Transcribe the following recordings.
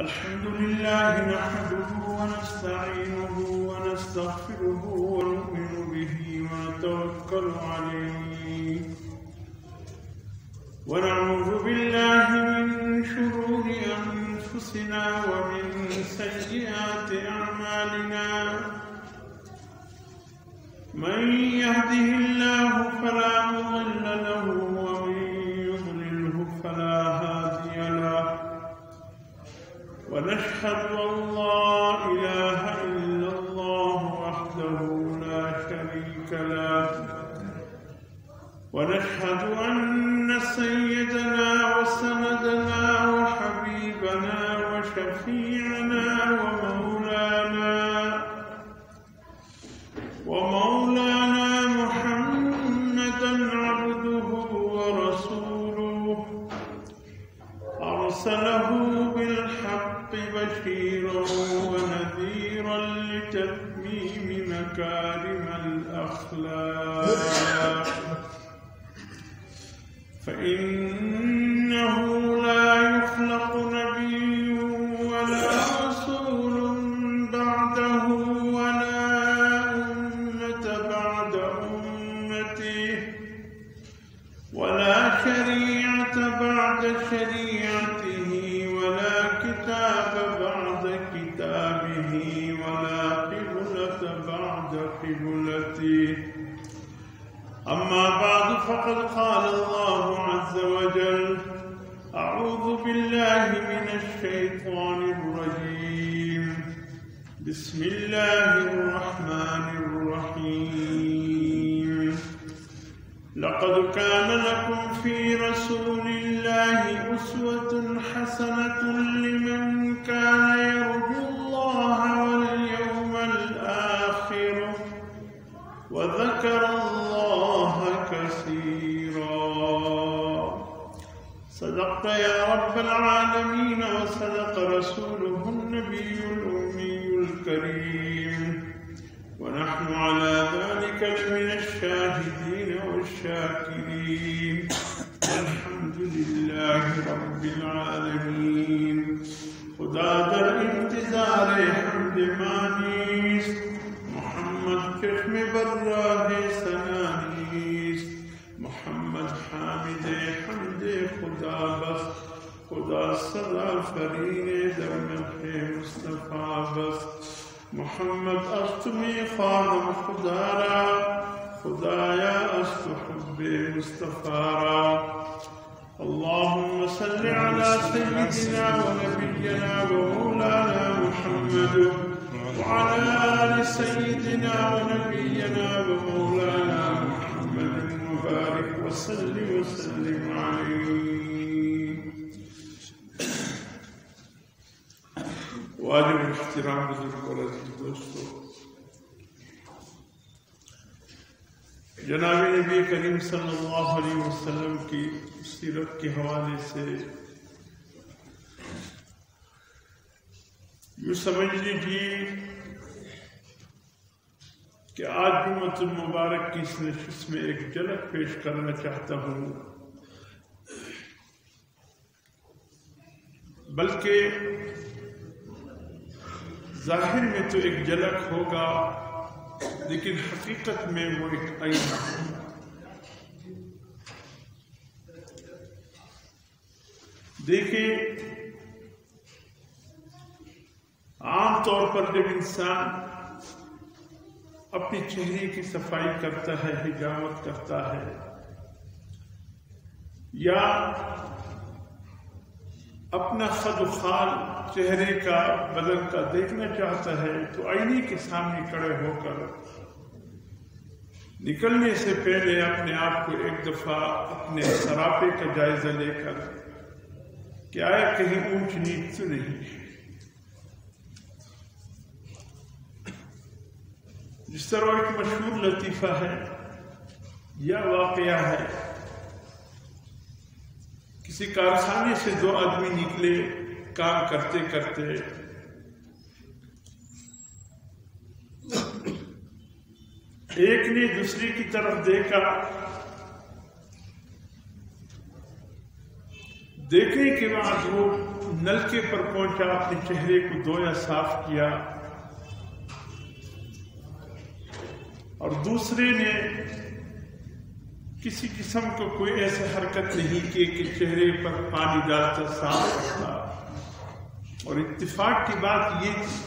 الحمد لله نحمده ونستعينه ونستغفره ونؤمن به ونتوكل عليه ونعوذ بالله من شرور أنفسنا ومن سيئات أعمالنا من يهده الله فلا مضل له ومن يضلله فلا هادي له ونشهد أن لا إله إلا الله وحده لا شريك له ونشهد أن سيدنا وسندنا وحبيبنا وشفيعنا ومولانا محمدا عبده ورسوله أرسله بالحق بشيرا ونذيرا لتتميم مكارم الأخلاق فإنه لا يخلق نبي ولا رسول بعده ولا أمة بعد أمته ولا شريعة بعد شريعته ولا كتاب بعد كتابه ولا قبلة بعد قبلته أما بعد فقد قال الله عز وجل أعوذ بالله من الشيطان الرجيم بسم الله الرحمن الرحيم لقد كان لكم في رسول الله أسوة حسنة لمن كان يرجو الله واليوم الآخر وذكر الله كثيرا صدقت يا رب العالمين وصدق رسوله النبي الأمي الكريم ونحن على ذلك لمن الشاهدين والشاكرين الحمد لله رب العالمين خدا در انتظار حمد مانیس محمد چشم براہ سنانیس محمد حامد حمد خدا بس خدا صدا فرین در مدح مصطفیٰ بس محمد استمی خانم خدا را خدایا است حب مصطفیٰ را اللهم صل على سيدنا ونبينا ومولانا محمد وعلى آل سيدنا ونبينا ومولانا محمد مبارك وسلم عليه واجب احترام بزرگ اور عزیز دوستو، جناب نبی کریم صلی اللہ علیہ وسلم کی سیرت کے حوالے سے یوں سمجھ لیجیے کہ آج جمعۃ المبارک کی اس نشست میں ایک جھلک پیش کرنا چاہتا ہوں، بلکہ ظاہر میں تو ایک جھلک ہوگا لیکن حقیقت میں وہ ایک آئینہ ہے۔ دیکھیں، عام طور پر جب انسان اپنے چہرے کی صفائی کرتا ہے، حجامت کرتا ہے، یا اپنا خد و خال چہرے کا بدن کا دیکھنا چاہتا ہے تو آئینے کے سامنے کھڑے ہو کر نکلنے سے پہلے اپنے آپ کو ایک دفعہ اپنے سراپے کا جائزہ لے کر کہ آیا کہیں اونچ نیچ تو نہیں ہے۔ جس طرح ایک مشہور لطیفہ ہے یا واقعہ ہے، کسی کارخانے سے دو آدمی نکلے کام کرتے کرتے، ایک نے دوسری کی طرف دیکھا، دیکھنے کے بعد وہ نلکے پر پہنچا، اپنے چہرے کو دھویا، صاف کیا، اور دوسرے نے کسی قسم کو کوئی ایسی حرکت نہیں کی کہ چہرے پر پانی ڈالتا صاف کرتا. اور اتفاق کی بات یہ تھی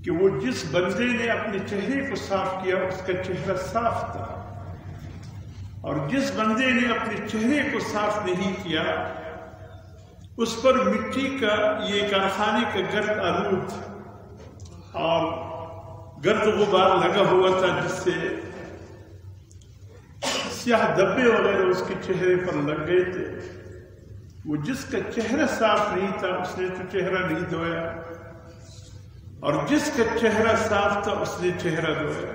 کہ وہ جس بندے نے اپنے چہرے کو صاف کیا اس کا چہرہ صاف تھا، اور جس بندے نے اپنے چہرے کو صاف نہیں کیا اس پر مٹی کا یہ کارخانے کا گرد آلود اور گرد غبار لگا ہوا تھا، جس سے سیاہ دبے وغیرہ اس کے چہرے پر لگ گئے تھے. وہ جس کا چہرہ صاف نہیں تھا اس نے تو چہرہ نہیں دھویا، اور جس کا چہرہ صاف تھا اس نے چہرہ دھویا.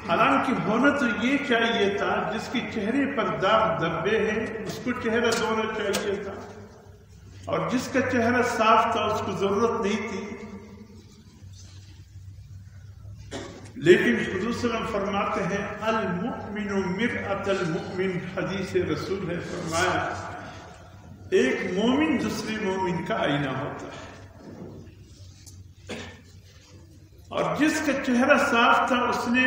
حالانکہ ہونا تو یہ چاہیے تھا جس کے چہرے پر داغ دبے ہیں اس کو چہرہ دھونا چاہیے تھا، اور جس کا چہرہ صاف تھا اس کو ضرورت نہیں تھی. لیکن حضور صلی اللہ علیہ وسلم فرماتے ہیں المؤمن مرآۃ المؤمن، حدیث رسول ہے، فرمایا ایک مومن دوسرے مومن کا آئینہ ہوتا ہے. اور جس کا چہرہ صاف تھا اس نے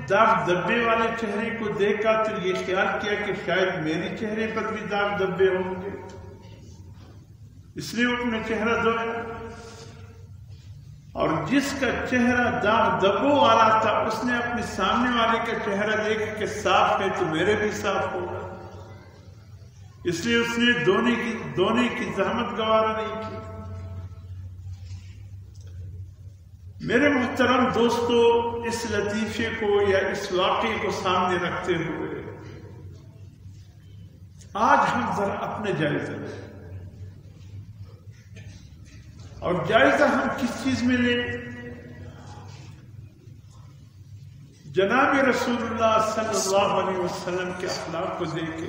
داغ دبے والے چہرے کو دیکھا تو یہ خیال کیا کہ شاید میرے چہرے پر بھی داغ دبے ہوں گے، اس لیے وہ اپنا چہرہ دھویا. اور جس کا چہرہ داغ دبوں والا تھا اس نے اپنے سامنے والے کا چہرہ دیکھا کہ صاف ہے تو میرے بھی صاف ہوگا، اس لیے اس نے دھونے کی زحمت گوارا نہیں کی. میرے محترم دوستو، اس لطیفے کو یا اس واقعے کو سامنے رکھتے ہوئے آج ہم ذرا اپنے جائزہ لیں. اور جائزہ ہم کس چیز میں لیں؟ جناب رسول اللہ صلی اللہ علیہ وسلم کے اخلاق کو دیکھے،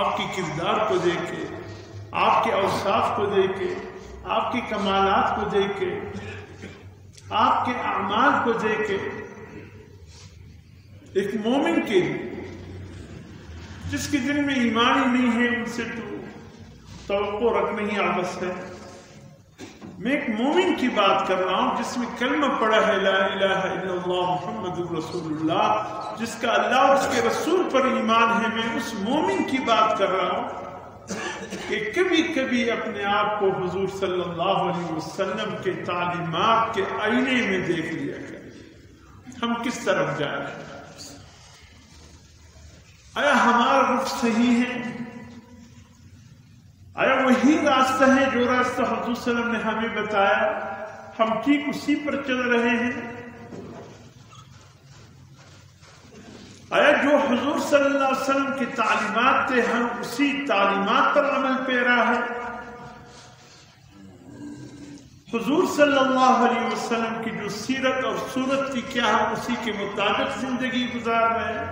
آپ کی کردار کو دیکھے، آپ کے اوصاف کو دیکھے، آپ کے کمالات کو دیکھے، آپ کے اعمال کو دیکھے. ایک مومن کے لیے جس کے دل میں ایمان ہی نہیں ہے ان سے تو توقع رکھنا ہی عبث ہے. میں ایک مومن کی بات کر رہا ہوں جس میں کلمہ پڑا ہے لا الہ الا اللہ محمد رسول اللہ، جس کا اللہ اور اس کے رسول پر ایمان ہے. میں اس مومن کی بات کر رہا ہوں کہ کبھی کبھی اپنے آپ کو حضور صلی اللہ علیہ وسلم کے تعلیمات کے آئینے میں دیکھ لیا کریں. ہم کس طرف جا رہے ہیں؟ آیا ہمارا رخ صحیح ہے؟ آیا وہی راستہ ہے جو راستہ حضور صلی اللہ علیہ وسلم نے ہمیں بتایا؟ ہم ٹھیک اسی پر چل رہے ہیں؟ آیا جو حضور صلی اللہ علیہ وسلم کی تعلیمات تھے ہم اسی تعلیمات پر عمل پیرا ہے؟ حضور صلی اللہ علیہ وسلم کی جو سیرت اور صورت تھی کیا ہم اسی کے مطابق زندگی گزار رہے ہیں؟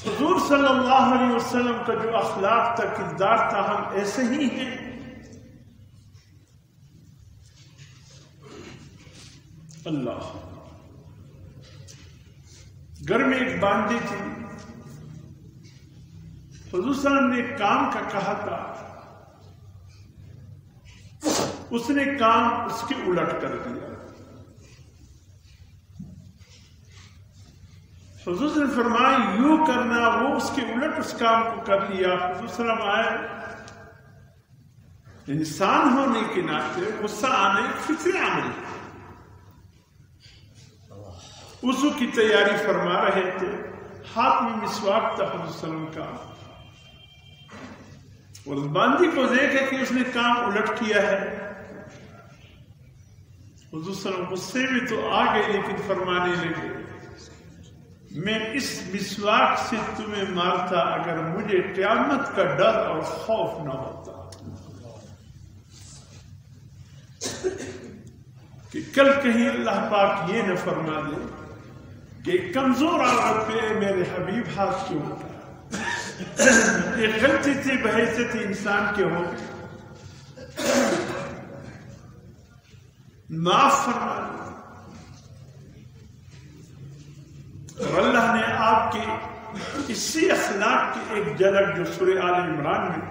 حضور صلی اللہ علیہ وسلم کا جو اخلاق تھا، کردار تھا، ہم ایسے ہی ہیں؟ اللہ. گھر میں ایک باندھی تھی، حضور صلی اللہ علیہ وسلم نے ایک کام کا کہا تھا، اس نے کام اس کے الٹ کر دیا. حضور صلی اللہ علیہ وسلم نے فرمایا یوں کرنا، وہ اس کے الٹ اس کام کو کر لیا. حضور صلی اللہ علیہ وسلم آئے، انسان ہونے کے ناطے غصہ آنے ایک فطری عمل ہے. وضو کی تیاری فرما رہے تھے، ہاتھ میں مسواک تھا حضور صلی اللہ علیہ وسلم کا، اور اس باندھی کو دیکھا کہ اس نے کام الٹ کیا ہے. حضور صلی اللہ علیہ وسلم غصے میں تو آ گئے لیکن فرمانے لگے میں اس مسواک سے تمہیں مارتا اگر مجھے قیامت کا ڈر اور خوف نہ ہوتا کہ کل کہیں اللہ پاک یہ نہ فرما دے کہ کمزور عورت پہ میرے حبیب ہاتھ کیوں اٹھا. یہ غلطی تھی بحیثیت انسان کے ہو، معاف فرما دے. اور اللہ نے آپ کے اسی اخلاق کی ایک جھلک جو سورہ آل عمران میں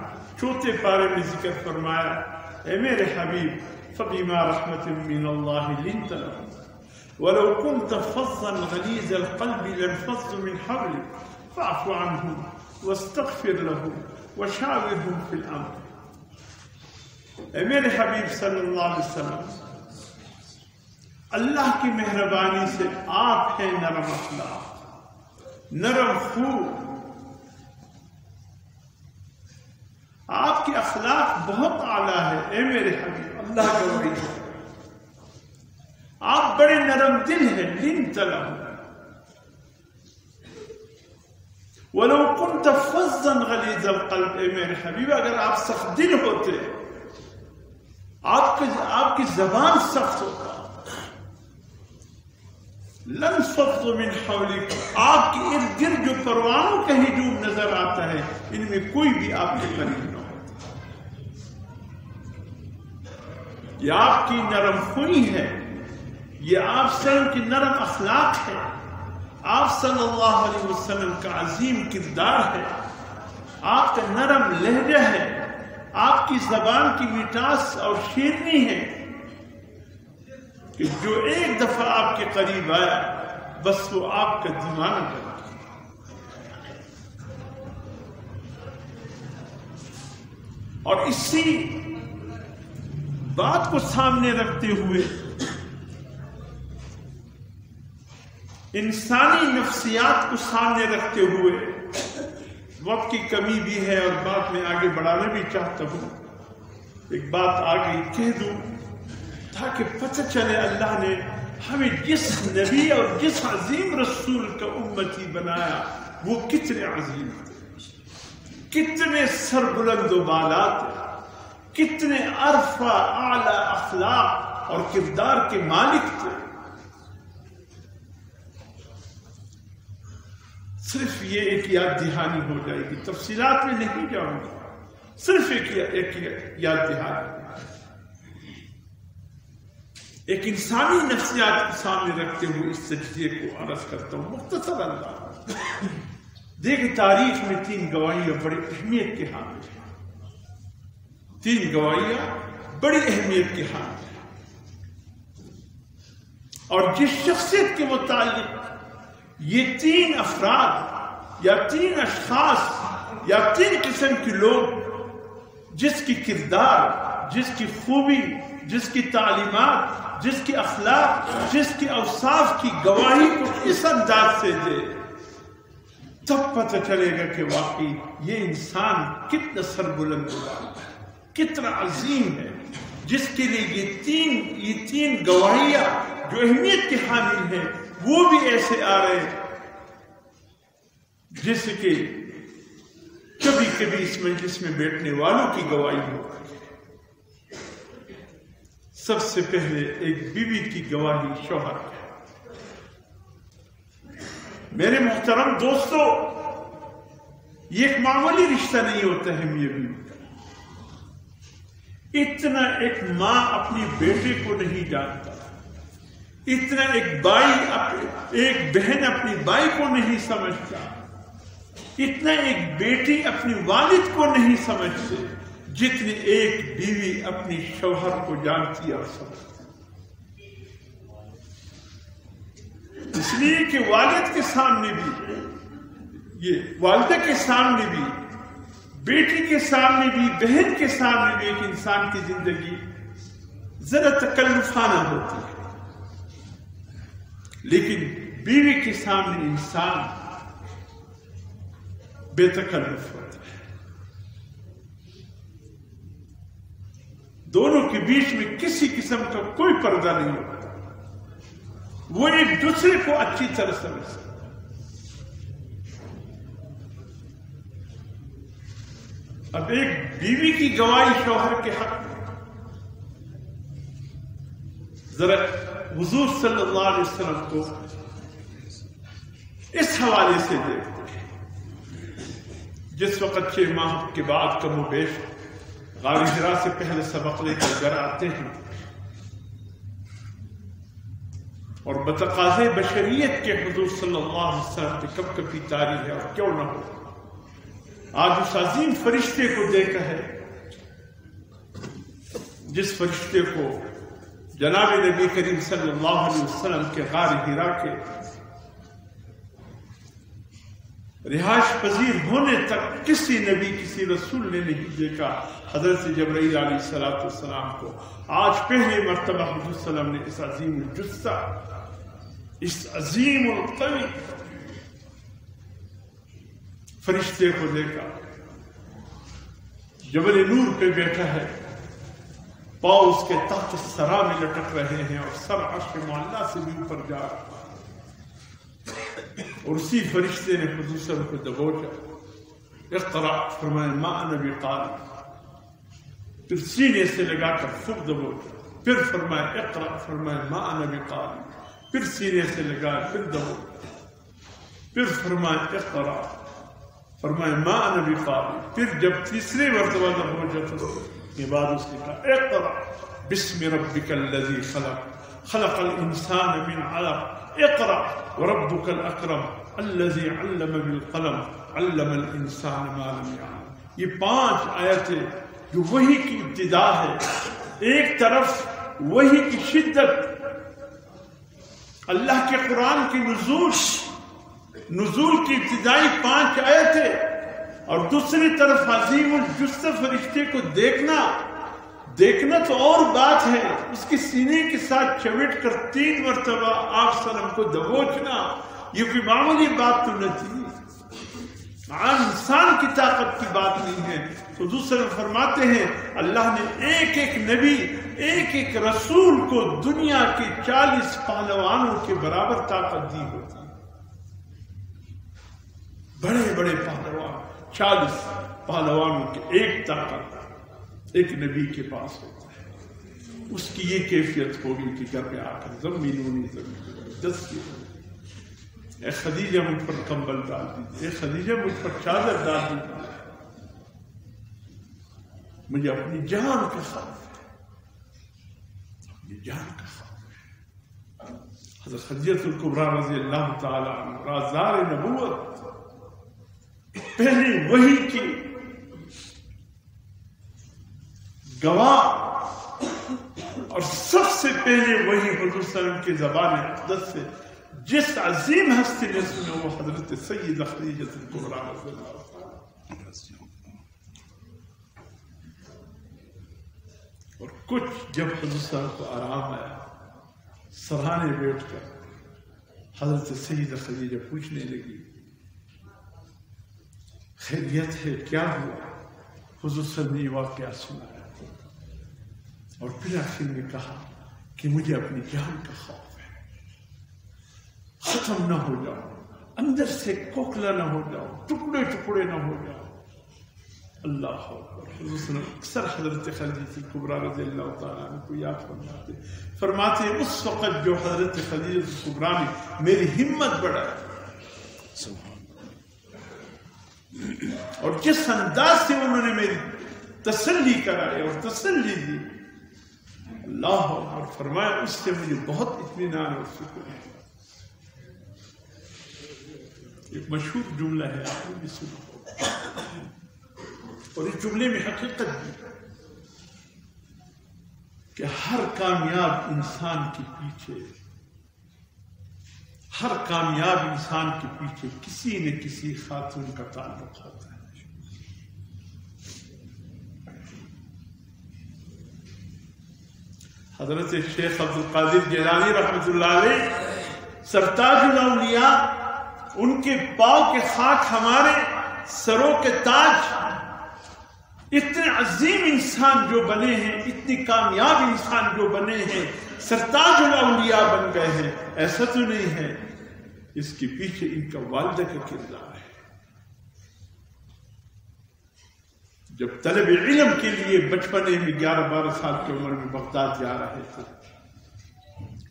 4 پارے میں ذکر فرمایا، اے میرے حبیب فبما رحمت من اللہ لنت لهم ولو كنت فظا غلیظ القلب لانفضوا من حولك فاعف عنهم واستغفر لهم وشاورهم في الامر۔ اے میرے حبیب صلی اللہ علیہ وسلم، اللہ کی مہربانی سے آپ ہیں نرم اخلاق، نرم خو، آپ کی اخلاق بہت اعلیٰ ہے اے میرے حبیب، اللہ کا وحی ہے، آپ بڑے نرم دل ہیں، لنت لهم ولو كنت فظا غلیظ القلب، اے میرے حبیب اگر آپ سخت دل ہوتے، آپ کی زبان سخت ہوتا، لانفضوا من حولك، آپ کے ارد گرد جو پروانوں کا ہجوم نظر آتا ہے ان میں کوئی بھی آپ کے قریب نہ ہوتا۔ یہ آپ کی نرم خوئی ہے، یہ آپ سلم کی نرم اخلاق ہے، آپ صلی اللہ علیہ وسلم کا عظیم کردار ہے، آپ کا نرم لہجہ ہے، آپ کی زبان کی مٹاس اور شیرینی ہے کہ جو ایک دفعہ آپ کے قریب آیا بس وہ آپ کا دیوانہ بن گیا۔ اور اسی بات کو سامنے رکھتے ہوئے انسانی نفسیات کو سامنے رکھتے ہوئے وقت کی کمی بھی ہے اور بات میں آگے بڑھانا بھی چاہتا ہوں، ایک بات آگے کہہ دوں تاکہ پتہ چلے اللہ نے ہمیں جس نبی اور جس عظیم رسول کا امتی بنایا وہ کتنے عظیم تھے، کتنے سربلند و بالا تھے، کتنے عرفہ اعلی اخلاق اور کردار کے مالک تھے۔ صرف یہ ایک یاد دہانی ہو جائے گی، تفصیلات میں نہیں جاؤں گا، صرف ایک یاد دہانی، ایک انسانی نفسیات کے سامنے رکھتے ہوئے اس سجدے کو عرض کرتا ہوں مختصر انداز۔ دیکھ تاریخ میں 3 گواہیاں بڑی اہمیت کے حامل ہیں، 3 گواہیاں بڑی اہمیت کے حامل ہیں، اور جس شخصیت کے متعلق یہ 3 افراد یا 3 اشخاص یا 3 قسم کے لوگ جس کی کردار، جس کی خوبی، جس کی تعلیمات، جس کی اخلاق، جس کی اوصاف کی گواہی کو اس انداز سے دے، تب پتہ چلے گا کہ واقعی یہ انسان کتنا سربلند ہے، کتنا عظیم ہے، جس کے لیے یہ تین گواہیاں جو اہمیت کے حامل ہیں وہ بھی ایسے آ رہے ہیں جیسے کہ کبھی کبھی اس مجلس میں بیٹھنے والوں کی گواہی ہو۔ سب سے پہلے ایک بیوی کی گواہی شوہر ہے۔ میرے محترم دوستو، یہ ایک معمولی رشتہ نہیں ہوتا ہے میاں بیوی کا، اتنا ایک ماں اپنی بیٹے کو نہیں جانتا، اتنا ایک بہن اپنی بائی کو نہیں سمجھتا، اتنا ایک بیٹی اپنی والد کو نہیں سمجھتے جتنی ایک بیوی اپنی شوہر کو جانتی اور سمجھتی۔ اس لیے کہ والد کے سامنے بھی، یہ والدہ کے سامنے بھی، بیٹی کے سامنے بھی، بہن کے سامنے بھی ایک انسان کی زندگی ذرا تکلفانہ ہوتی ہے، لیکن بیوی کے سامنے انسان بے تکلف ہوتا ہے۔ دونوں کے بیچ میں کسی قسم کا کوئی پردہ نہیں ہوتا، وہ ایک دوسرے کو اچھی طرح سمجھتے ہیں۔ اب ایک بیوی کی گواہی شوہر کے حق میں، ذرا حضور صلی اللہ علیہ وسلم کو اس حوالے سے دیکھتے ہیں، جس وقت 6 ماہ کے بعد کم و بیش غار حرا سے پہلے سبق لے کر گھر آتے ہیں اور بتقاضے بشریت کے حضور صلی اللہ علیہ وسلم پہ کب کبھی طاری ہے اور کیوں نہ ہو. آج اس عظیم فرشتے کو دیکھا ہے جس فرشتے کو جناب نبی کریم صلی اللہ علیہ وسلم کے غار حرا کے رہائش پذیر ہونے تک کسی نبی کسی رسول نے نہیں دیکھا حضرت جبرائیل علیہ السلام کو. آج پہلی مرتبہ حضور صلی اللہ علیہ وسلم نے اس عظیم الجثہ، اس عظیم القوی فرشتے کو دیکھا. جبل نور پہ بیٹھا ہے، پاؤں اس کے تحت الثری میں لٹک رہے ہیں اور سر عرش معلیٰ سے بھی اوپر جا رہا ہے. اور اسی فرشتے نے حضور صلی اللہ علیہ وسلم کو دبوچا، اقرأ، فرمایا ما انا بقاری، پھر سینے سے لگا کر خوب دبوچا، پھر فرمایا اقرأ، فرمایا ما انا بقاری، پھر سینے سے لگا، پھر دبوچا، پھر فرمایا اقرأ، فرمایا ما انا بقاری، پھر جب تیسری مرتبہ دبوچا تو کے بعد اس نے کہا اقرأ بسم ربک الذی خلق، خلق الانسان من علق، اقرأ وربك الأكرم الذي علم بالقلم علم الإنسان ما لم يعلم. یہ 5 آیتیں جو وحی کی ابتدا ہے، ایک طرف وحی کی شدت، اللہ کے قرآن کی نزول کی ابتدائی 5 آیتیں، اور دوسری طرف عظیم الجثہ فرشتے کو دیکھنا تو اور بات ہے، اس کے سینے کے ساتھ چمٹ کر 3 مرتبہ آپ صلی اللہ علیہ وسلم کو دبوچنا، یہ کوئی معمولی بات تو نہ تھی، عام انسان کی طاقت کی بات نہیں ہے. حضور صلی اللہ علیہ وسلم فرماتے ہیں اللہ نے ایک ایک نبی، ایک ایک رسول کو دنیا کے 40 پہلوانوں کے برابر طاقت دی ہوتی. بڑے بڑے پہلوان، 40 پہلوانوں کے ایک طاقت ایک نبی کے پاس ہوتا ہے. اس کی یہ کیفیت ہوگی کہ گھر میں آ کر زمینونی دس کی اے خدیجہ مجھ پر کمبل ڈال دیجیے، اے خدیجہ مجھ پر چادر ڈال دیجیے، مجھے اپنی جان کا خوف ہے، اپنی جان کا خوف ہے. حضرت خدیجہ الکبریٰ رضی اللہ تعالی عنہ رازدار نبوت، پہلی وحی کی گواہ اور سب سے پہلے وہی حضور صلی اللہ علیہ وسلم کی زبان اقدس سے جس عظیم ہستی نے سنا وہ حضرت سیدہ خدیجہ الکبریٰ رضی اللہ عنہا. اور کچھ جب حضور صلی اللہ علیہ وسلم کو آرام آیا، سرہانے بیٹھ کر حضرت سیدہ خدیجہ پوچھنے لگی خیریت ہے، کیا ہوا؟ حضور صلی اللہ علیہ وسلم نے یہ واقعہ سنایا اور پھر آخر میں کہا کہ مجھے اپنی جان کا خوف ہے، ختم نہ ہو جاؤ، اندر سے کوکھلا نہ ہو جاؤ، ٹکڑے ٹکڑے نہ ہو جاؤ. اللہ اکبر. حضور صلی اللہ علیہ وسلم اکثر حضرت خدیجہ الکبریٰ رضی اللہ تعالیٰ عنہ کو یاد فرماتے اس وقت جو حضرت خدیجہ الکبریٰ نے میری ہمت بڑھائی اور جس انداز سے انہوں نے میری تسلی کرائی اور تسلی دی، اللہ اکبر، فرمایا اس سے مجھے بہت اطمینان اور سکون ہے. ایک مشہور جملہ ہے، آپ نے بھی سنا، اور اس جملے میں حقیقت بھی کہ ہر کامیاب انسان کے پیچھے، ہر کامیاب انسان کے پیچھے کسی نہ کسی خاتون کا تعلق ہوتا ہے. حضرت شیخ عبدالقادر جیلانی رحمۃ اللہ علیہ سرتاج الاولیاء، ان کے پاؤں کے خاک ہمارے سروں کے تاج. اتنے عظیم انسان جو بنے ہیں، اتنی کامیاب انسان جو بنے ہیں، سرتاج الاولیاء بن گئے ہیں، ایسا تو نہیں ہے. اس کے پیچھے ان کا والدہ کا کردار ہے. جب طلب علم کے لیے بچپنے میں 11-12 سال کی عمر میں بغداد جا رہے تھے،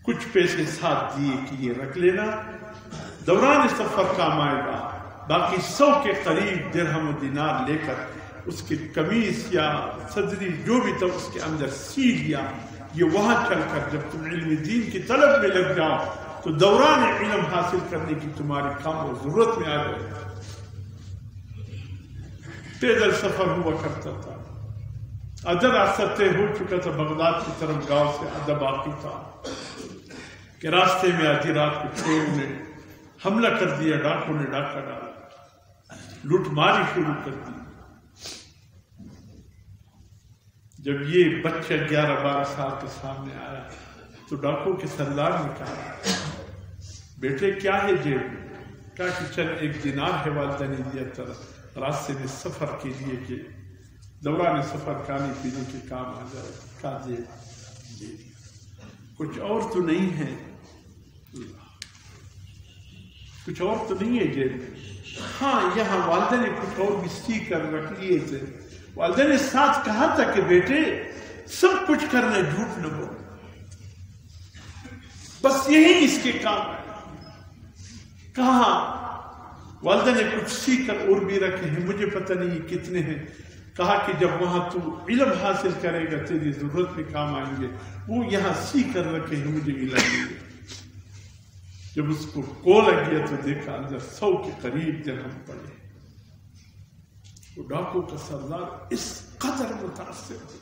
کچھ پیسے ساتھ دیے کہ یہ رکھ لینا، دوران سفر کام آئے گا. باقی 100 کے قریب درہم و دینار لے کر اس کی قمیص یا صدری جو بھی تھا اس کے اندر سی لیا یہ وہاں چل کر جب تم علم دین کی طلب میں لگ جاؤ تو دوران علم حاصل کرنے کی تمہاری کام اور ضرورت میں آ جائے گا۔ پیدل سفر ہوا کرتا تھا، ادھر راستہ طے ہو چکا تھا، بغداد کی طرف گاؤں سے آدھا باقی تھا کہ راستے میں آدھی رات کو چوروں نے حملہ کر دیا، ڈاکوں نے ڈاکہ ڈالا، لوٹ ماری شروع کر دی۔ جب یہ بچہ 11-12 سال کے سامنے آیا تو ڈاکوں کے سردار نے کہا بیٹے کیا ہے جیب میں؟ کہا کہ چل 1 دینار ہے، والدہ نے دیا تھا راستے میں سفر کے لیے کہ دوران سفر کھانے پینے کے کام آ جائے۔ کہا دے کچھ اور تو نہیں ہے، کچھ اور تو نہیں ہے جیب میں؟ ہاں یہاں والدہ نے کچھ اور بھی سی کر رکھ لیے تھے۔ والدہ نے ساتھ کہا تھا کہ بیٹے سب کچھ کرنا، جھوٹ نہ بول، بس یہی اس کے کام ہے۔ کہاں والدہ نے کچھ سی کر اور بھی رکھے ہیں، مجھے پتہ نہیں یہ کتنے ہیں۔ کہا کہ جب وہاں تو علم حاصل کرے گا تیری ضرورت میں کام آئیں گے، وہ یہاں سی کر رکھے ہیں، مجھے بھی لگیں گے۔ جب اس کو کھولا گیا تو دیکھا اندر 100 کے قریب درہم پڑے۔ وہ ڈاکو کا سردار اس قدر متاثر ہو،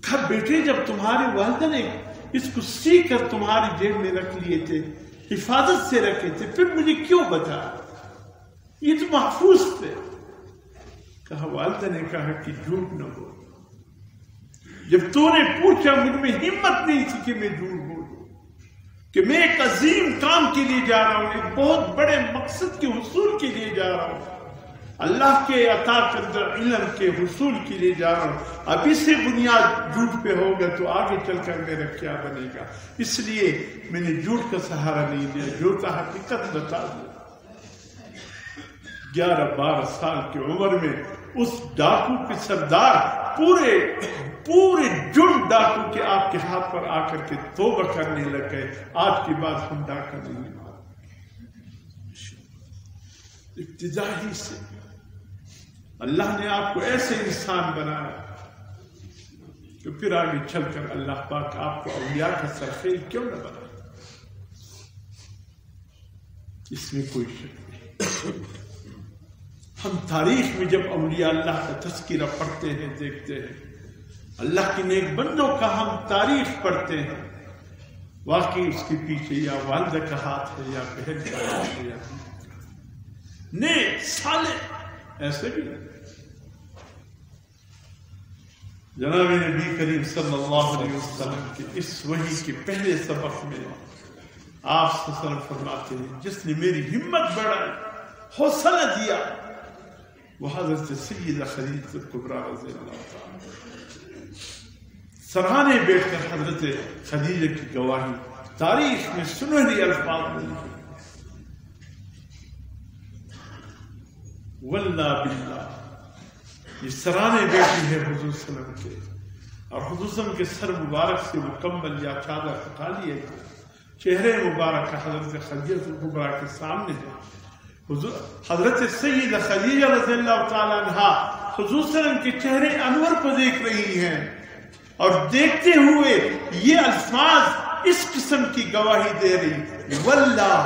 کہا بیٹے جب تمہاری والدہ نے اس کو سی کر تمہاری جیب میں رکھ لیے تھے، حفاظت سے رکھے تھے، پھر مجھے کیوں بتایا؟ یہ تو محفوظ تھے۔ کہا والدہ نے کہا کہ جھوٹ نہ بول، جب تو نے پوچھا مجھ میں ہمت نہیں تھی کہ میں جھوٹ بولوں، کہ میں ایک عظیم کام کے لیے جا رہا ہوں، ایک بہت بڑے مقصد کے حصول کے لیے جا رہا ہوں، اللہ کے عطا کردہ علم کے حصول کے لیے جا رہا ہوں، ابھی سے بنیاد جھوٹ پہ ہوگا تو آگے چل کر میرا کیا بنے گا، اس لیے میں نے جھوٹ کا سہارا نہیں لیا، جو تھا حقیقت بتا دیا۔ 11-12 سال کی عمر میں اس ڈاکو کے سردار پورے جن ڈاکو کے آپ کے ہاتھ پر آ کر کے توبہ کرنے لگ گئے، آج کے بعد ہم ڈاکہ نہیں ماریں۔ ابتدائی سے اللہ نے آپ کو ایسے انسان بنایا کہ پھر آگے چل کر اللہ پاک آپ کو اولیاء کا سرخیل کیوں نہ بنا، اس میں کوئی شک نہیں۔ ہم تاریخ میں جب اولیاء اللہ کا تذکرہ پڑھتے ہیں، دیکھتے ہیں، اللہ کے نیک بندوں کا ہم تاریخ پڑھتے ہیں، واقعی اس کے پیچھے یا والدہ کا ہاتھ ہے، یا بہن کا ہاتھ ہے، یا نیک صالح ایسے بھی نہیں۔ جناب نبی کریم صلی اللہ علیہ وسلم کے اس وحی کے پہلے سبق میں آپ صلی اللہ علیہ وسلم فرماتے ہیں جس نے میری ہمت بڑھائی، حوصلہ دیا، وہ حضرت سیدہ خدیجہ کبریٰ رضی اللہ تعالیٰ۔ سرحانے بیٹھ کر حضرت خدیجہ کی گواہی تاریخ میں سنہری الفاظ میں لکھی، واللہ باللہ، یہ سرانے بیٹی ہے حضور صلی اللہ علیہ وسلم کے، اور حضور صلی اللہ علیہ وسلم کے سر مبارک سے مکمل یا چادر ہٹا لیے گئے، چہرے مبارک حضرت خدیجہ کبریٰ کے سامنے ہے۔ حضرت سیدہ خدیجہ رضی اللہ تعالیٰ عنہا حضور صلی اللہ علیہ وسلم کے چہرے انور کو دیکھ رہی ہیں، اور دیکھتے ہوئے یہ الفاظ اس قسم کی گواہی دے رہی، واللہ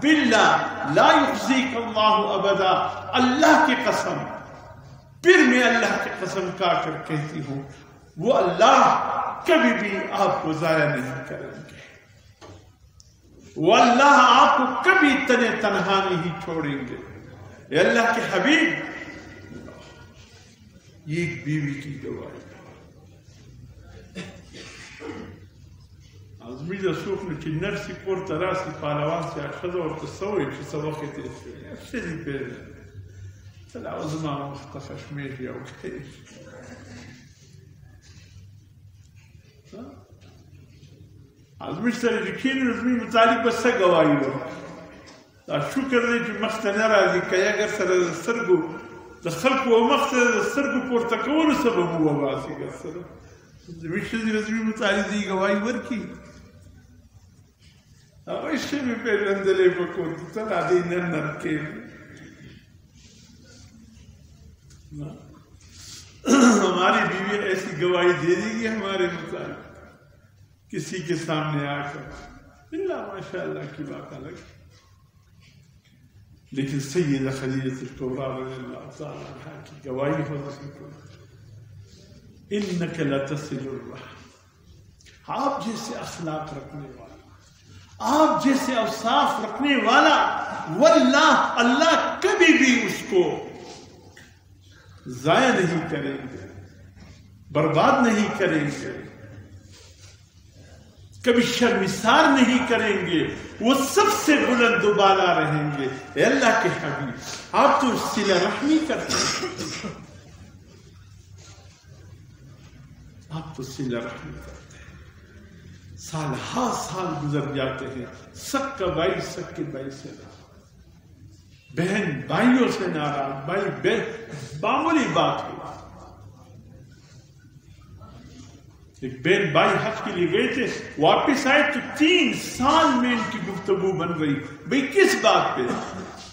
باللہ لا یخزیک اللہ ابدا، اللہ کی قسم، پھر میں اللہ کی قسم کھا کر کہتی ہوں وہ اللہ کبھی بھی آپ کو ضائع نہیں کریں گے، وہ اللہ آپ کو کبھی تنہا نہیں چھوڑیں گے۔ اے اللہ کے حبیب، یہ ایک بیوی کی گواہی۔ آزمی رسوخ نے چی نرسی پورتا راسی پالوان سے آشد اور تصوری چی سوقی تیسوی اشتری پیدا تلا وزمان مختفش میری او کهیش. از مشتری جکین رزمی متعلق بس گواهی رو شکر دی چې مخته نه راځي که اگر سره د سترګو د خلکو او مخته د سترګو پورته کولو سبب وباسي که سره زموږ ښځې رزمي متعلق دی ګواهي ورکړي هغوی ښه مې پېژندلی په کور کې ته لا دی نر نر کېږي. ہماری بیوی ایسی گواہی دے دے گی ہمارے متعلق. کسی کے سامنے آ کر اللہ ماشاء اللہ کی بات الگ، لیکن سیدہ خدیجہ الکبریٰ رضی اللہ تعالیٰ عنہا کی گواہی ہو انک لتصل الرحم، آپ جیسے اخلاق رکھنے والا، آپ جیسے اوصاف رکھنے والا، واللہ اللہ کبھی بھی اس کو ضائع نہیں کریں گے، برباد نہیں کریں گے، کبھی شرمسار نہیں کریں گے، وہ سب سے بلند و بالا رہیں گے۔ اے اللہ کے حبیب، آپ تو صلہ رحمی کرتے ہیں، آپ تو صلہ رحمی کرتے ہیں، سال ہا سال گزر جاتے ہیں، سک کا بھائی سک کے بھائی سے ناراض، بہن بھائیوں سے ناراض، بھائی بہن، معمولی بات ہے۔ ایک بہن بھائی حج کے لیے گئے تھے، واپس آئے تو 3 سال میں ان کی گفتگو بن رہی، بھئی کس بات پہ؟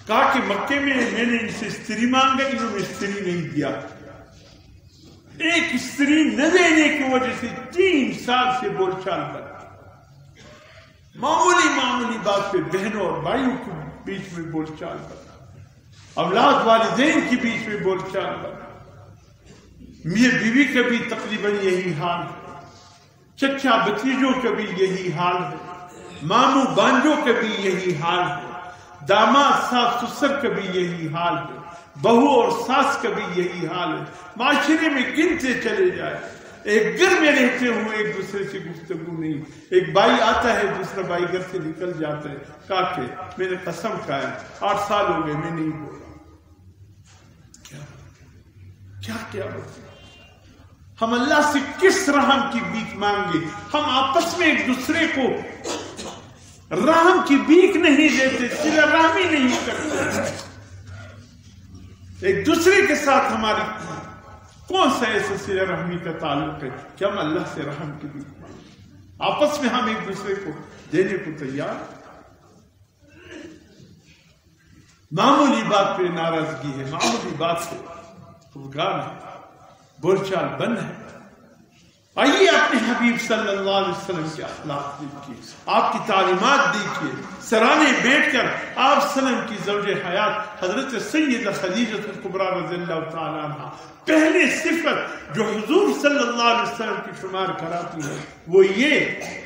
کہا کہ مکے میں نے ان سے استری مانگا، انہوں نے استری نہیں دیا، ایک استری نہ دینے کی وجہ سے 3 سال سے بول چال بنا، معمولی بات پہ بہنوں اور بھائیوں کے بیچ میں بول چال بنا، اولاد والدین کے بیچ میں بول چال بنا، میاں بیوی کا بھی تقریباً یہی حال ہے، چچا بتیجوں کا بھی یہی حال ہے، ماموں بانجوں کا بھی یہی حال ہے، داماد ساس سسر کا بھی یہی حال ہے، بہو اور ساس کا بھی یہی حال ہے، معاشرے میں گنتے چلے جائے، ایک گھر میں رہتے ہوئے ایک دوسرے سے گفتگو نہیں، ایک بھائی آتا ہے دوسرا بھائی گھر سے نکل جاتا ہے، کہا کہ میں نے قسم کھایا 8 سال ہو گئے میں نہیں بولا، کیا بولتے؟ ہم اللہ سے کس رحم کی بھیک مانگے؟ ہم آپس میں ایک دوسرے کو رحم کی بھیک نہیں دیتے، صلہ رحمی نہیں کرتے، ایک دوسرے کے ساتھ ہماری کون سا ایسا صلہ رحمی کا تعلق ہے کہ ہم اللہ سے رحم کی بھیک مانگے؟ آپس میں ہم ایک دوسرے کو دینے کو تیار، معمولی بات پہ ناراضگی ہے، معمولی بات پہ خفگان ہے، بول چال بند ہے۔ آئیے اپنے حبیب صلی اللہ علیہ وسلم کے اخلاق دیکھیے، آپ کی تعلیمات دیکھیے، سرانے بیٹھ کر آپ وسلم کی زوج حیات حضرت سیدہ خدیجہ الکبریٰ رضی اللہ تعالیٰ عنہ پہلی صفت جو حضور صلی اللہ علیہ وسلم کی شمار کراتی ہے وہ یہ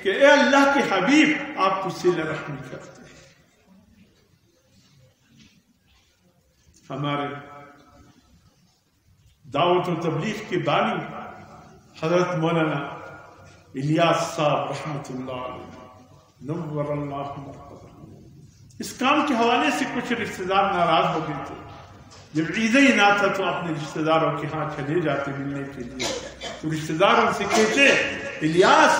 کہ اے اللہ کے حبیب آپ کو صلہ رحمی کرتے ہیں۔ ہمارے دعوت و تبلیغ کے بانی حضرت مولانا الیاس صاحب رحمۃ اللہ علیہ نور اللہ مرقدہ، اس کام کے حوالے سے کچھ رشتہ دار ناراض ہو گئے تھے، جب عیدین آتا تو اپنے رشتہ داروں کے ہاں چلے جاتے ملنے کے لیے، تو رشتہ داروں سے کہتے الیاس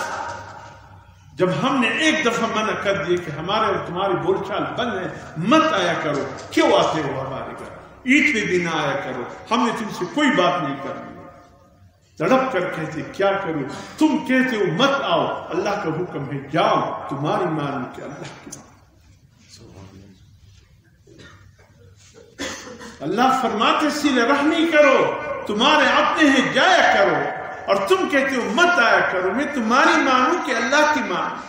جب ہم نے ایک دفعہ منع کر دیا کہ ہمارے اور تمہاری بول چال بند ہے، مت آیا کرو، کیوں آتے ہو ہمارے گھر؟ عید پہ بھی نہ آیا کرو، ہم نے تم سے کوئی بات نہیں کرنی۔ تڑپ کر کہتے کیا کرو، تم کہتے ہو مت آؤ، اللہ کا حکم ہے جاؤ، تمہاری مانو کہ اللہ کی مانو۔ اللہ فرماتے صلہ رحمی کرو، تمہارے اپنے ہیں جایا کرو، اور تم کہتے ہو مت آیا کرو، میں تمہاری مانوں کہ اللہ کی مانو۔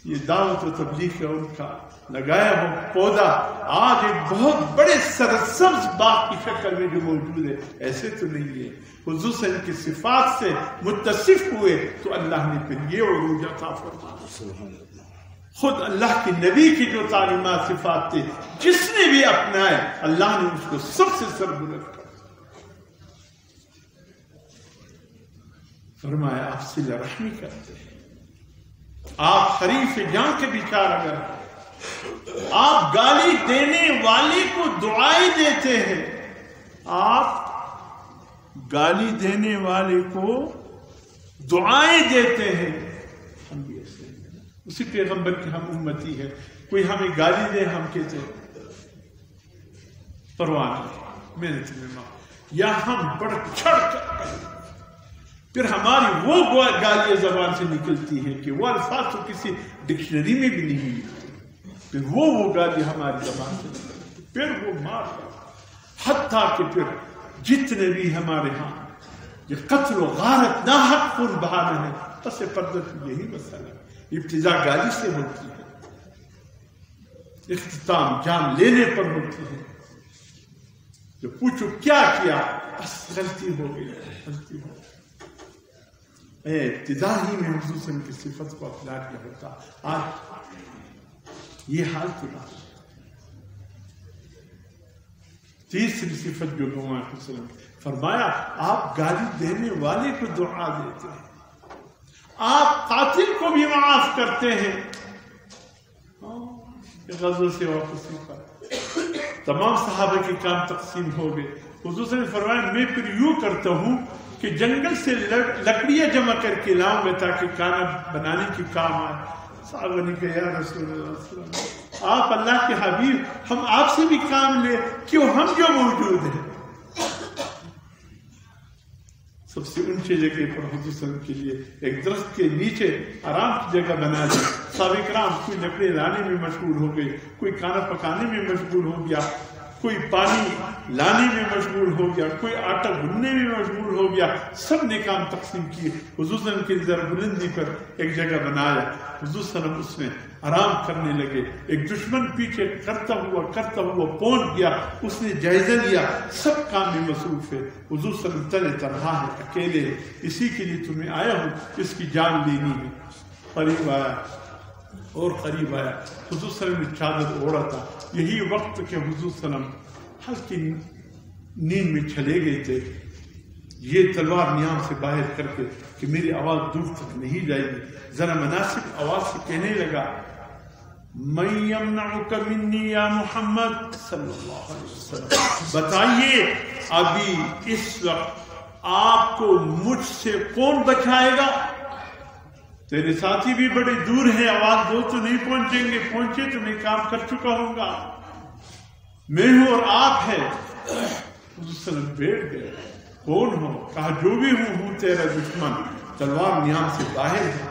یہ دعوت و تبلیغ کا ان کا لگایا ہو پودا آج ایک بہت بڑے سرسبز باغ کی شکل میں جو موجود ہے، ایسے تو نہیں ہے، حضور صلی اللہ علیہ وسلم کی صفات سے متصف ہوئے تو اللہ نے پھر یہ عروج عطا فرمایا۔ خود اللہ کے نبی کی جو تعلیمات صفات تھے جس نے بھی اپنائے اللہ نے اس کو سب سے سربلند کر فرمایا آپ صلہ رحمی کرتے ہیں، آپ حریف جان کے بیچار اگر آپ گالی دینے والے کو دعائیں دیتے ہیں، آپ گالی دینے والے کو دعائیں دیتے ہیں، ہم بھی ایسے ہیں، اسی پیغمبر کی ہم امتی ہے، کوئی ہمیں گالی دے ہم کہتے ہیں پرواہ نہیں، میں نے تمہیں معاف، یا ہم بڑھ چڑھ کر پھر ہماری وہ گالیاں زبان سے نکلتی ہیں کہ وہ الفاظ تو کسی ڈکشنری میں بھی نہیں ملتے، پھر وہ گالی ہماری زبان سے نکلتی، پھر وہ مار، حتیٰ کہ پھر جتنے بھی ہمارے ہاں یہ قتل و غارت ناحق خون بہانا ہے. پس پردہ کی یہی مسئلہ ہے. ابتدا گالی سے ہوتی ہے، اختتام جان لینے پر ہوتی ہے. جو پوچھو کیا کیا، بس غلطی ہو گئی، غلطی ہو گئی. ابتدا ہی میں حضور صلی اللہ علیہ وسلم کی صفت کو اپنا کیا ہوتا. آج یہ حال چلا. تیسری صفت جو لوگوں نے فرمایا، آپ گالی دینے والے کو دعا دیتے ہیں، آپ قاتل کو بھی معاف کرتے ہیں. غزوہ سے واپسی پر تمام صحابہ کے کام تقسیم ہو گئے. حضور نے فرمایا میں پھر یوں کرتا ہوں کہ جنگل سے لکڑیاں جمع کر کے لاؤں گا تاکہ کھانا بنانے کی کام آئے. صحابہ نے کہا یا رسول اللہ آپ اللہ کے حبیب، ہم آپ سے بھی کام لیں، کیوں ہم جو موجود ہیں. سب سے اونچے جگہ پر حضور صلی اللہ علیہ وسلم کے لیے ایک درخت کے نیچے آرام کی جگہ بنا دی. صحابہ کرام کوئی لکڑی لانے میں مشغول ہو گئے، کوئی کھانا پکانے میں مشغول ہو گیا، کوئی پانی لانے میں مشغول ہو گیا، کوئی آٹا گننے میں مشغول ہو گیا. سب نے کام تقسیم کیے. حضور صلی اللہ علیہ وسلم کی ذرا بلندی پر ایک جگہ بنایا. حضور صلی اللہ علیہ وسلم اس میں آرام کرنے لگے. ایک دشمن پیچھے کرتا ہوا پہنچ گیا. اس نے جائزہ لیا، سب کام میں مصروف ہے. حضور صلی اللہ علیہ وسلم تنہا ہے، اکیلے ہے. اسی کے لیے تمہیں آیا ہوں، اس کی جان لینی ہے. قریب آیا اور قریب آیا. حضور صلی اللہ علیہ وسلم نے چادر اوڑھا تھا. یہی وقت کہ حضور صلی اللہ علیہ وسلم ہلکی نیند میں چلے گئے تھے. یہ تلوار نیام سے باہر کر کے کہ میری آواز دور تک نہیں جائے گی، ذرا مناسب آواز سے کہنے لگا من یمنعک منی یا محمد صلی اللہ علیہ وسلم. بتائیے ابھی اس وقت آپ کو مجھ سے کون بچائے گا؟ تیرے ساتھی بھی بڑے دور ہیں، آواز دو تو نہیں پہنچیں گے، پہنچے تو میں کام کر چکا ہوں گا. میں ہوں اور آپ ہے. حضور صلی اللہ علیہ وسلم بیٹھ گئے. کون ہو؟ کہا جو بھی ہوں تیرا دشمن. تلوار نیام سے باہر ہے.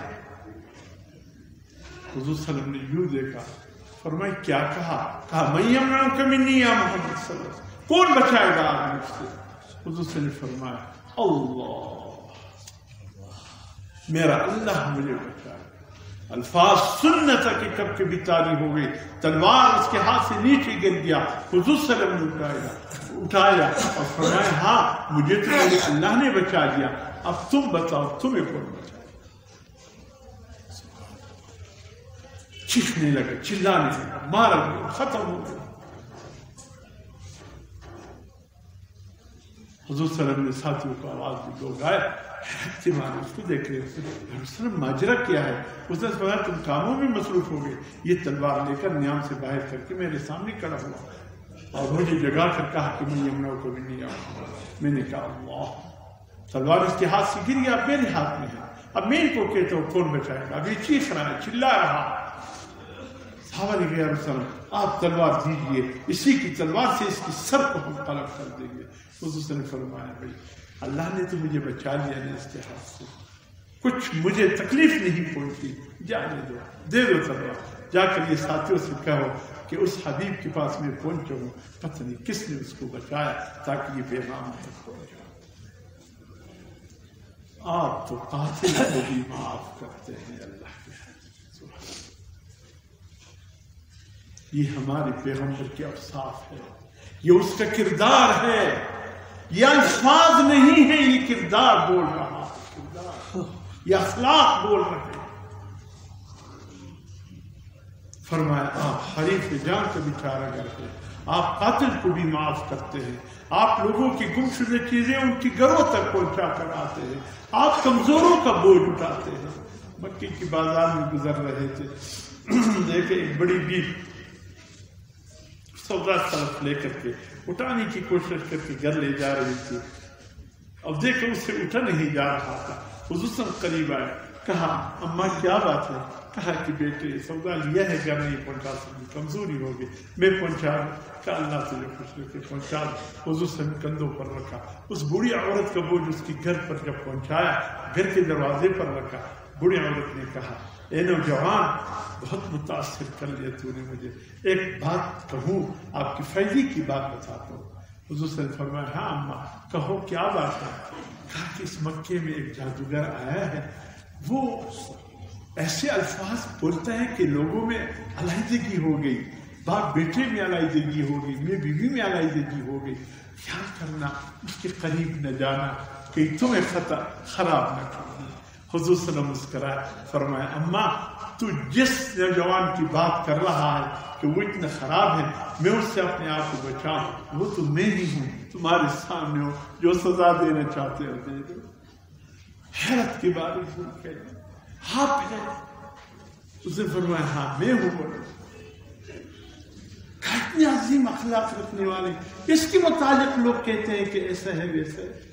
حضور صلی اللہ علیہ وسلم نے یوں دیکھا، فرمایا کیا کہا؟ کہا من یمنعک منی یا محمد صلی اللہ علیہ وسلم، کون بچائے گا آپ مجھ سے؟ حضور صلی اللہ علیہ وسلم نے فرمایا اللہ، میرا اللہ مجھے بچائے. الفاظ سننا تھا کہ کب کبھی تاری ہو گئی. تلوار اس کے ہاتھ سے نیچے گر گیا. حضور صلی اللہ علیہ وسلم نے اٹھایا اور فرمایا ہاں مجھے تو میرے اللہ نے بچا دیا، اب تم بتاؤ تمہیں کون بچائے. چیخنے لگے، چلانے لگا، مارا گیا، ختم ہو گیا. حضور صلی اللہ علیہ وسلم نے ساتھیوں کو آواز دی. لوگ آئے اس کو دیکھ رہے ماجرا کیا ہے. اس نے فرمایا تم کاموں میں مصروف ہو گئے. یہ تلوار لے کر نیام سے باہر کر کے میرے سامنے کھڑا ہوا اور مجھے جگا کر کہا کہ میں یمنعک کو بھی نہیں آؤں. میں نے کہا اللہ، تلوار اس کے ہاتھ سے گر گیا، اب میرے ہاتھ میں ہے، اب میں ان کو کہتا ہوں کون بچائے گا. اب یہ چیخ رہا ہے، چلا رہا. صحابہ نے کہا رسول اللہ آپ تلوار دیجئے، اسی کی تلوار سے اس کی سر کو ہم قلب کر دیں گے. حضور نے فرمایا بھائی اللہ نے تو مجھے بچا لیا نا اس کے ہاتھ سے، کچھ مجھے تکلیف نہیں پہنچتی، جانے دو، دے دو تلوار. جا کر یہ ساتھیوں سے کہو کہ اس حبیب کے پاس میں پہنچا ہوں، پتہ نہیں کس نے اس کو بچایا تاکہ یہ پیغام تک پہنچ جائے. آپ تو قاتل کو بھی معاف کرتے ہیں اللہ کے. یہ ہمارے پیغمبر کے اوصاف ہے، یہ اس کا کردار ہے. یہ الفاظ نہیں ہے، یہ کردار بول رہا ہے، کردار، یہ اخلاق بول رہے ہیں. فرمایا آپ حریف جان کا بھی چارہ کرتے ہیں، آپ قاتل کو بھی معاف کرتے ہیں، آپ لوگوں کی گمشدہ چیزیں ان کی گھروں تک پہنچا کر آتے ہیں، آپ کمزوروں کا بوجھ اٹھاتے ہیں. مکی کی بازار میں گزر رہے تھے، دیکھے ایک بڑی بیوی سودا طرف لے کر کے اٹھانے کی کوشش کر کے گھر لے جا رہی تھی. اب دیکھو اس سے اٹھا نہیں جا رہا تھا. حضور صلی اللہ علیہ وسلم قریب آئے، کہا اماں کیا بات ہے؟ کہا کہ بیٹے سودا لیا ہے، گھر نہیں پہنچا سکتی، کمزوری ہوگی، میں پہنچا. کہا اللہ تجھے خوش رکھے، پہنچا. حضور صلی اللہ علیہ وسلم کندھوں پر رکھا. اس بوڑھی عورت کا بوجھ اس کی گھر پر جب پہنچایا، گھر کے دروازے پر رکھا. بوڑھی عورت نے کہا اے نوجوان بہت متاثر کر لیا تو نے مجھے، ایک بات کہوں، آپ کی فائدے کی بات بتاتا ہوں. حضور صلی اللہ علیہ وسلم فرمایا ہاں اماں کہو کیا بات ہے؟ کہا کہ اس مکے میں ایک جادوگر آیا ہے، وہ ایسے الفاظ بولتا ہے کہ لوگوں میں علیحدگی ہو گئی، باپ بیٹے میں علیحدگی ہو گئی، میں بیوی میں علیحدگی ہو گئی، کیا کرنا، اس کے قریب نہ جانا کہ تمہیں خراب نہ کرنا۔ حضور صلی اللہ علیہ وسلم مسکرائے، فرمایا اماں تو جس نوجوان کی بات کر رہا ہے کہ وہ اتنا خراب ہے، میں اس سے اپنے آپ کو بچاؤں، وہ تو میں ہی ہوں، تمہارے سامنے ہو، جو سزا دینا چاہتے ہو دے دو۔ حیرت کی بات ہے، آپ ہے؟ اسے فرمایا ہاں میں ہوں۔ اتنے عظیم اخلاق رکھنے والے، اس کے متعلق لوگ کہتے ہیں کہ ایسا ہے ویسا ہے۔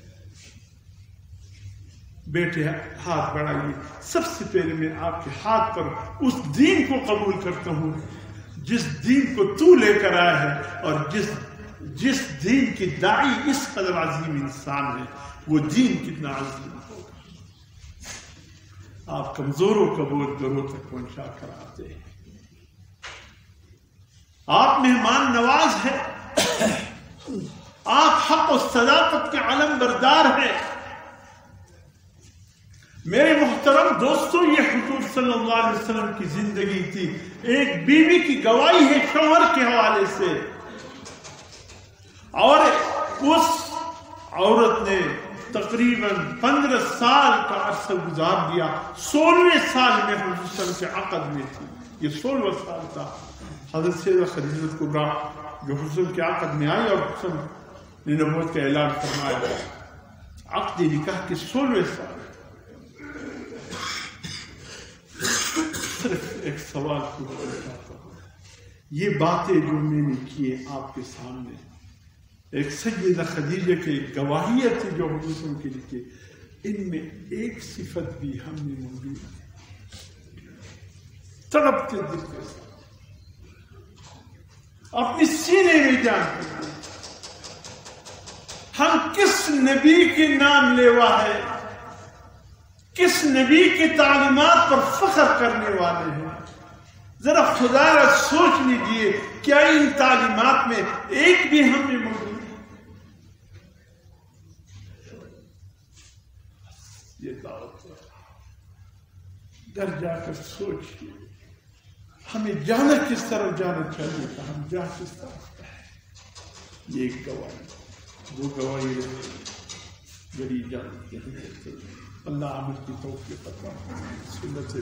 بیٹے ہاتھ بڑھائیے، سب سے پہلے میں آپ کے ہاتھ پر اس دین کو قبول کرتا ہوں جس دین کو تو لے کر آیا ہے، اور جس دین کی داعی اس قدر عظیم انسان ہے، وہ دین کتنا عظیم ہوگا۔ آپ کمزوروں کا بوجھ گھروں تک پہنچا کر آتے ہیں، آپ مہمان نواز ہیں، آپ حق و صداقت کے علم بردار ہیں۔ میرے محترم دوستو، یہ حضور صلی اللہ علیہ وسلم کی زندگی تھی، ایک بیوی کی گواہی ہے شوہر کے حوالے سے، اور اس عورت نے تقریباً 15 سال کا عرصہ گزار دیا، 16ویں سال میں حضور صلی اللہ علیہ وسلم کے عقد میں تھی، یہ 16واں سال تھا۔ حضرت سیدہ خدیجہ کبریٰ جو حضور کے عقد میں آئی اور حضور نے نبوت کا اعلان فرمایا، عقد نکاح کے 16ویں سال۔ صرف ایک سوال پوچھنا چاہتا ہوں، یہ باتیں جو میں نے کی آپ کے سامنے، ایک سیدہ خدیجہ کی گواہیاں تھی جو حضور کے لکھے، ان میں ایک صفت بھی ہم نے موجود ہے، تڑپتے دل کے ساتھ اپنی سینے میں جانتے ہیں ہم کس نبی کے نام لیوا ہے، کس نبی کی تعلیمات پر فخر کرنے والے ہیں۔ ذرا خدا را سوچ لیجئے، کیا ان تعلیمات میں ایک بھی ہم میں موجود ہے؟ یہ دعوت گھر جا کر سوچئے، ہمیں جانا کس طرف جانا چاہیے تھا، ہم جا کس طرف ہے۔ یہ ایک گواہی، وہ گواہی بڑی جانتے ہیں۔ اللہ عمل کی توفیق عطا فرمائے۔ سنت